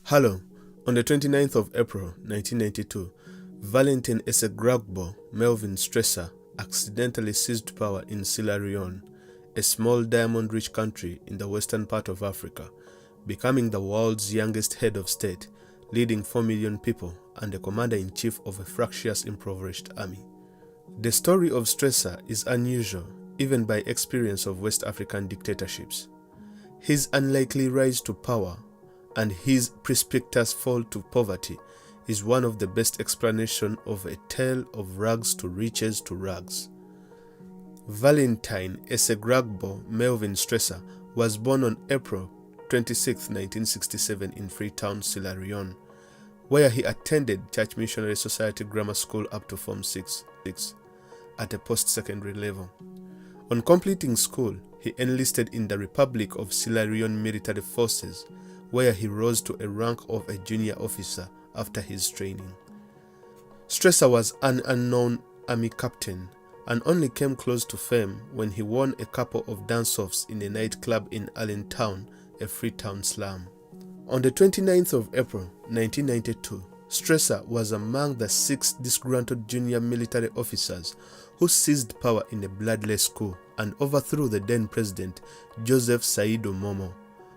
Hello. On the 29th of April 1992, Valentine Melvin Strasser accidentally seized power in Sierra Leone, a small diamond-rich country in the western part of Africa, becoming the world's youngest head of state, leading 4 million people and the commander-in-chief of a fractious impoverished army. The story of Strasser is unusual, even by experience of West African dictatorships. His unlikely rise to power and his precipitous fall to poverty is one of the best explanations of a tale of rags to riches to rags. Valentine Melvin Strasser was born on April 26, 1967 in Freetown, Sierra Leone, where he attended Church Missionary Society Grammar School up to Form 6 at a post-secondary level. On completing school, he enlisted in the Republic of Sierra Leone Military Forces, where he rose to a rank of a junior officer after his training. Strasser was an unknown army captain and only came close to fame when he won a couple of dance-offs in a nightclub in Allentown, a Freetown slum. On the 29th of April 1992, Strasser was among the 6 disgruntled junior military officers who seized power in a bloodless coup and overthrew the then president Joseph Saidu Momo,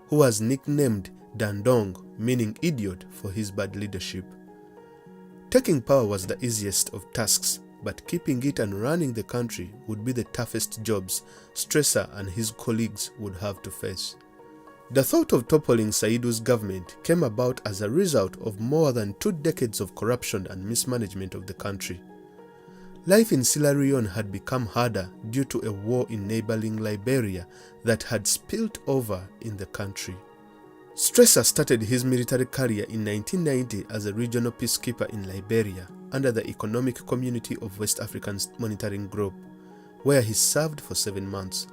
who was nicknamed Dandong, meaning idiot, for his bad leadership. Taking power was the easiest of tasks, but keeping it and running the country would be the toughest jobs Strasser and his colleagues would have to face. The thought of toppling Saidu's government came about as a result of more than 2 decades of corruption and mismanagement of the country. Life in Sierra Leone had become harder due to a war in neighboring Liberia that had spilled over in the country. Strasser started his military career in 1990 as a regional peacekeeper in Liberia under the Economic Community of West African Monitoring Group, where he served for 7 months.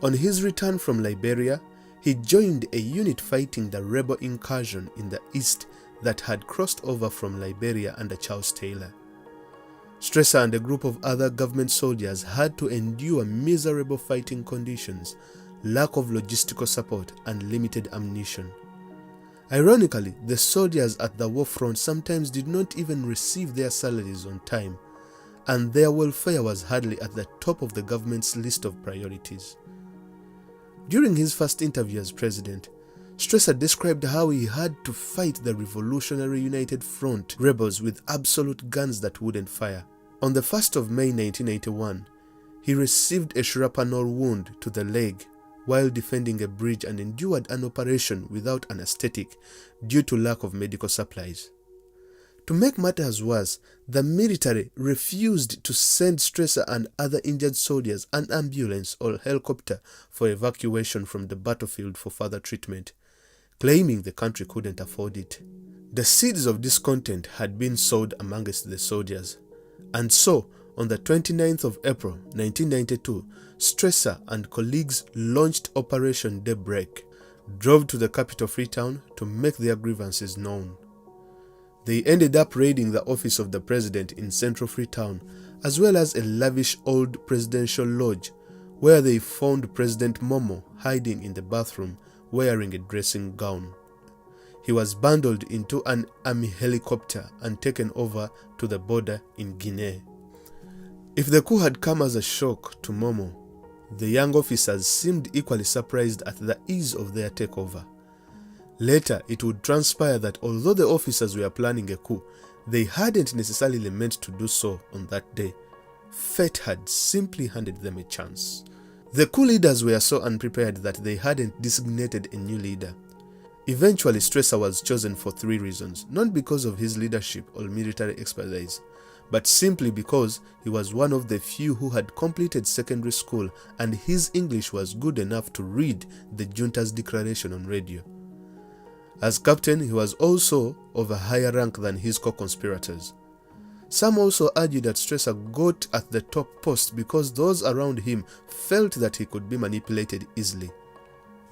On his return from Liberia, he joined a unit fighting the rebel incursion in the east that had crossed over from Liberia under Charles Taylor. Strasser and a group of other government soldiers had to endure miserable fighting conditions, lack of logistical support, and limited ammunition. Ironically, the soldiers at the war front sometimes did not even receive their salaries on time, and their welfare was hardly at the top of the government's list of priorities. During his first interview as president, Strasser described how he had to fight the Revolutionary United Front rebels with absolute guns that wouldn't fire. On the 1st of May 1981, he received a shrapnel wound to the leg while defending a bridge and endured an operation without anesthetic due to lack of medical supplies. To make matters worse, the military refused to send Strasser and other injured soldiers an ambulance or helicopter for evacuation from the battlefield for further treatment, claiming the country couldn't afford it. The seeds of discontent had been sowed amongst the soldiers, and so, on the 29th of April 1992, Strasser and colleagues launched Operation Daybreak, drove to the capital Freetown to make their grievances known. They ended up raiding the office of the president in central Freetown, as well as a lavish old presidential lodge, where they found President Momo hiding in the bathroom wearing a dressing gown. He was bundled into an army helicopter and taken over to the border in Guinea. If the coup had come as a shock to Momo, the young officers seemed equally surprised at the ease of their takeover. Later, it would transpire that although the officers were planning a coup, they hadn't necessarily meant to do so on that day. Fate had simply handed them a chance. The coup leaders were so unprepared that they hadn't designated a new leader. Eventually, Strasser was chosen for 3 reasons, not because of his leadership or military expertise, but simply because he was one of the few who had completed secondary school and his English was good enough to read the junta's declaration on radio. As captain, he was also of a higher rank than his co-conspirators. Some also argued that Strasser got at the top post because those around him felt that he could be manipulated easily.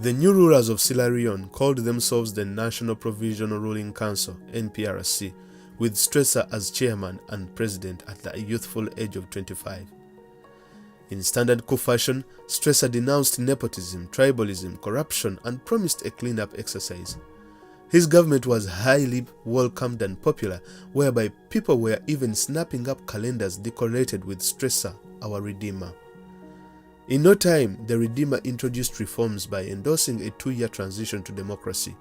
The new rulers of Sierra Leone called themselves the National Provisional Ruling Council, NPRC, with Strasser as chairman and president at the youthful age of 25. In standard coup fashion, Strasser denounced nepotism, tribalism, corruption, and promised a clean-up exercise. His government was highly welcomed and popular, whereby people were even snapping up calendars decorated with Strasser, our Redeemer. In no time, the Redeemer introduced reforms by endorsing a 2-year transition to democracy.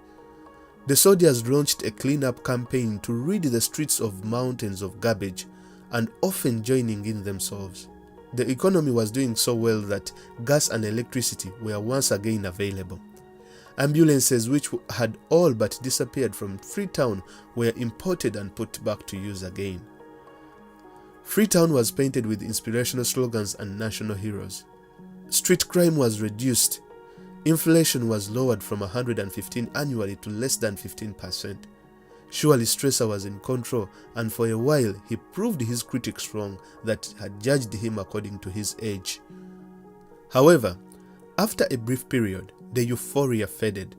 The soldiers launched a clean-up campaign to rid the streets of mountains of garbage, and often joining in themselves. The economy was doing so well that gas and electricity were once again available. Ambulances, which had all but disappeared from Freetown, were imported and put back to use again. Freetown was painted with inspirational slogans and national heroes. Street crime was reduced. Inflation was lowered from 115 annually to less than 15%. Surely Strasser was in control, and for a while he proved his critics wrong that had judged him according to his age. However, after a brief period, the euphoria faded.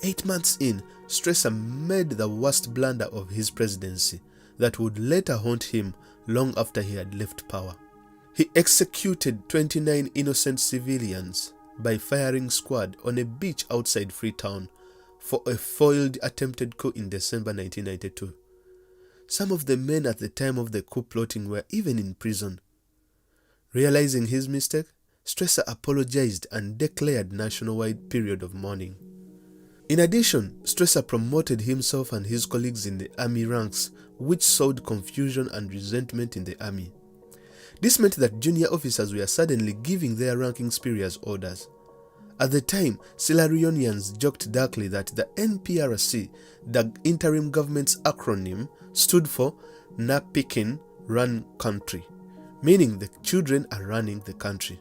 8 months in, Strasser made the worst blunder of his presidency that would later haunt him long after he had left power. He executed 29 innocent civilians by firing squad on a beach outside Freetown for a foiled attempted coup in December 1992. Some of the men at the time of the coup plotting were even in prison. Realizing his mistake, Strasser apologized and declared nationwide period of mourning. In addition, Strasser promoted himself and his colleagues in the army ranks, which sowed confusion and resentment in the army. This meant that junior officers were suddenly giving their ranking superiors orders. At the time, Sierra-Leoneans joked darkly that the NPRC, the interim government's acronym, stood for Na Pikin Run Country, meaning the children are running the country.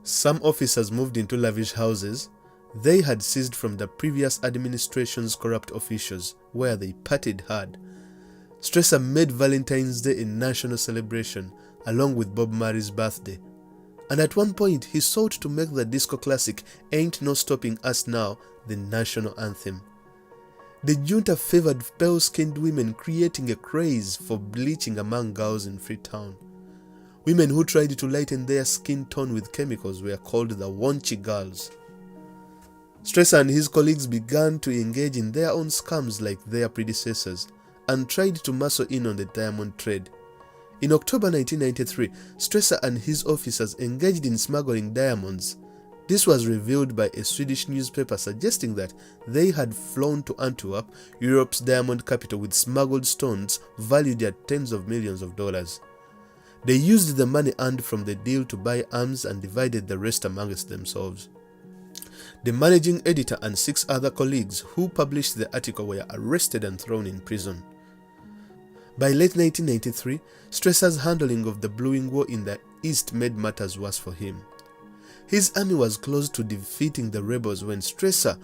Some officers moved into lavish houses they had seized from the previous administration's corrupt officials, where they partied hard. Strasser made Valentine's Day a national celebration, along with Bob Marley's birthday. And at one point, he sought to make the disco classic Ain't No Stopping Us Now the national anthem. The junta favored pale-skinned women, creating a craze for bleaching among girls in Freetown. Women who tried to lighten their skin tone with chemicals were called the Wanchi girls. Strasser and his colleagues began to engage in their own scams like their predecessors and tried to muscle in on the diamond trade. In October 1993, Strasser and his officers engaged in smuggling diamonds. This was revealed by a Swedish newspaper suggesting that they had flown to Antwerp, Europe's diamond capital, with smuggled stones valued at tens of millions of dollars. They used the money earned from the deal to buy arms and divided the rest amongst themselves. The managing editor and 6 other colleagues who published the article were arrested and thrown in prison. By late 1993, Strasser's handling of the Blowing War in the East made matters worse for him. His army was close to defeating the rebels when Strasser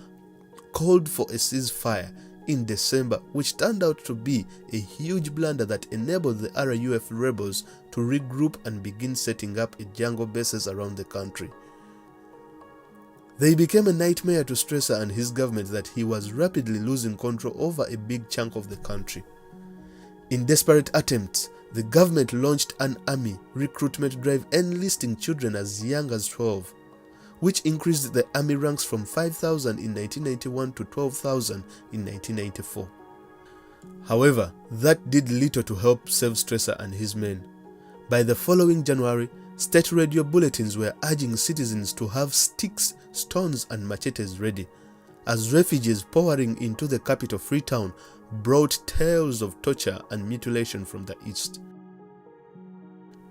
called for a ceasefire in December, which turned out to be a huge blunder that enabled the RUF rebels to regroup and begin setting up jungle bases around the country. They became a nightmare to Strasser and his government that he was rapidly losing control over a big chunk of the country. In desperate attempts, the government launched an army recruitment drive enlisting children as young as 12, which increased the army ranks from 5,000 in 1991 to 12,000 in 1994. However, that did little to help save Strasser and his men. By the following January, state radio bulletins were urging citizens to have sticks, stones, and machetes ready, as refugees pouring into the capital Freetown brought tales of torture and mutilation from the east.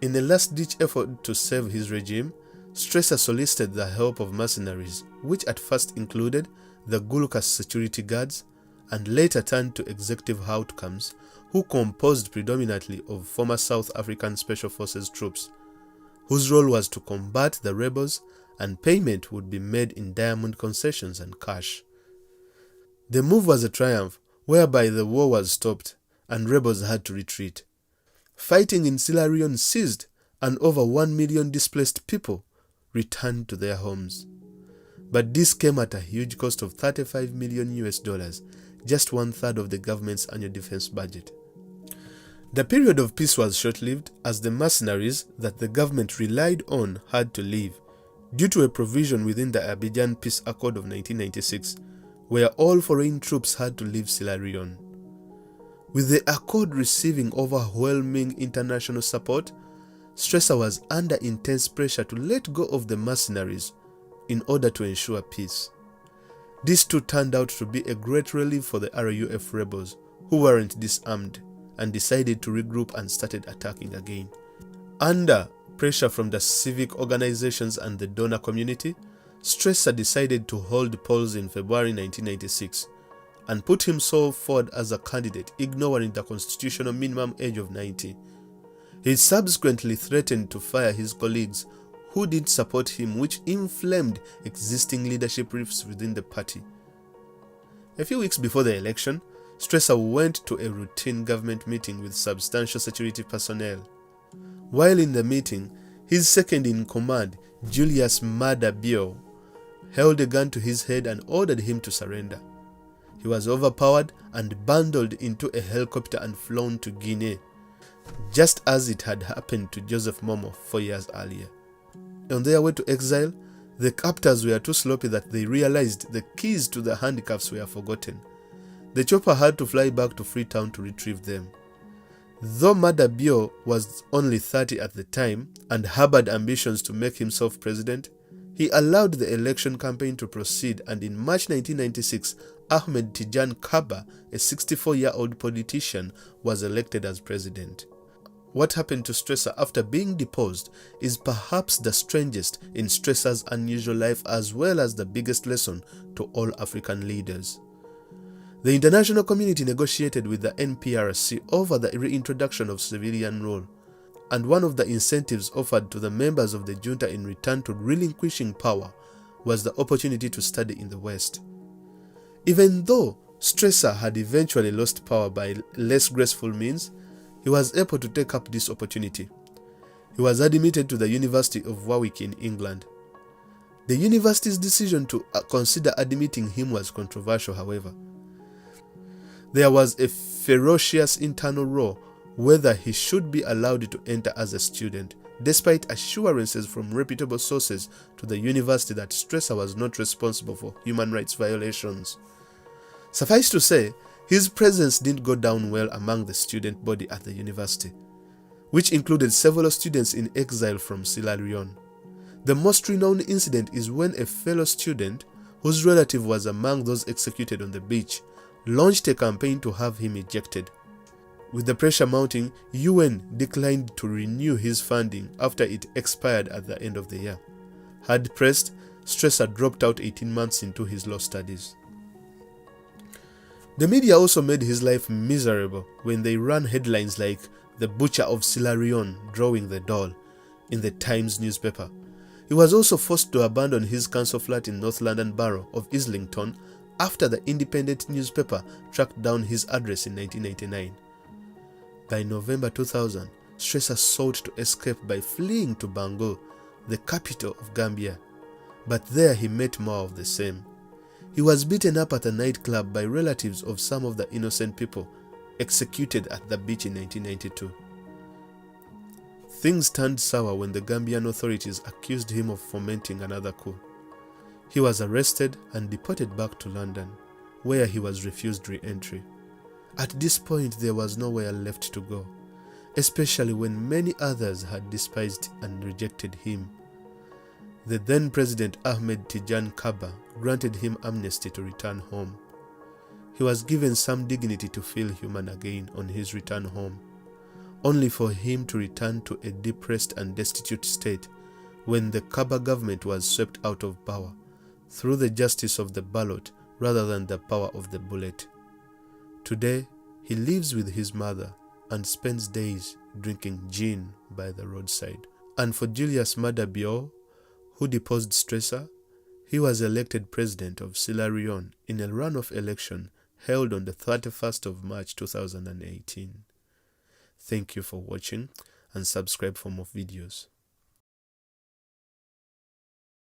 In a last-ditch effort to save his regime, Strasser solicited the help of mercenaries, which at first included the Gulukas security guards and later turned to executive outcomes, who composed predominantly of former South African Special Forces troops, whose role was to combat the rebels, and payment would be made in diamond concessions and cash. The move was a triumph, whereby the war was stopped and rebels had to retreat. Fighting in Sierra Leone ceased, and over 1 million displaced people returned to their homes. But this came at a huge cost of $35 million, just 1/3 of the government's annual defense budget. The period of peace was short-lived, as the mercenaries that the government relied on had to leave, due to a provision within the Abidjan Peace Accord of 1996, where all foreign troops had to leave Sierra Leone. With the accord receiving overwhelming international support, Strasser was under intense pressure to let go of the mercenaries in order to ensure peace. This too turned out to be a great relief for the RUF rebels, who weren't disarmed and decided to regroup and started attacking again. Under pressure from the civic organizations and the donor community, Strasser decided to hold polls in February 1996 and put himself forward as a candidate, ignoring the constitutional minimum age of 90. He subsequently threatened to fire his colleagues who did support him, which inflamed existing leadership rifts within the party. A few weeks before the election, Strasser went to a routine government meeting with substantial security personnel. While in the meeting, his second-in-command, Julius Maada Bio, held a gun to his head and ordered him to surrender. He was overpowered and bundled into a helicopter and flown to Guinea, just as it had happened to Joseph Momo 4 years earlier. On their way to exile, the captors were too sloppy that they realized the keys to the handcuffs were forgotten. The chopper had to fly back to Freetown to retrieve them. Though Maada Bio was only 30 at the time and harbored ambitions to make himself president, he allowed the election campaign to proceed, and in March 1996, Ahmed Tijan Kaba, a 64-year-old politician, was elected as president. What happened to Strasser after being deposed is perhaps the strangest in Strasser's unusual life, as well as the biggest lesson to all African leaders. The international community negotiated with the NPRC over the reintroduction of civilian rule, and one of the incentives offered to the members of the junta in return to relinquishing power was the opportunity to study in the West. Even though Strasser had eventually lost power by less graceful means, he was able to take up this opportunity. He was admitted to the University of Warwick in England. The university's decision to consider admitting him was controversial, however. There was a ferocious internal row whether he should be allowed to enter as a student, despite assurances from reputable sources to the university that Strasser was not responsible for human rights violations. Suffice to say, his presence didn't go down well among the student body at the university, which included several students in exile from Sierra Leone. The most renowned incident is when a fellow student, whose relative was among those executed on the beach, launched a campaign to have him ejected. With the pressure mounting, UN declined to renew his funding after it expired at the end of the year. Hard pressed, Strasser dropped out 18 months into his law studies. The media also made his life miserable when they ran headlines like "The Butcher of Sierra Leone drawing the doll" in the Times newspaper. He was also forced to abandon his council flat in North London Borough of Islington after the Independent newspaper tracked down his address in 1999. By November 2000, Strasser sought to escape by fleeing to Banjul, the capital of Gambia, but there he met more of the same. He was beaten up at a nightclub by relatives of some of the innocent people executed at the beach in 1992. Things turned sour when the Gambian authorities accused him of fomenting another coup. He was arrested and deported back to London, where he was refused re-entry. At this point, there was nowhere left to go, especially when many others had despised and rejected him. The then President Ahmed Tijan Kaba granted him amnesty to return home. He was given some dignity to feel human again on his return home, only for him to return to a depressed and destitute state when the Kaba government was swept out of power through the justice of the ballot rather than the power of the bullet. Today, he lives with his mother and spends days drinking gin by the roadside. And for Julius Maada Bio, who deposed Strasser, he was elected president of Sierra Leone in a runoff election held on the 31st of March 2018. Thank you for watching and subscribe for more videos.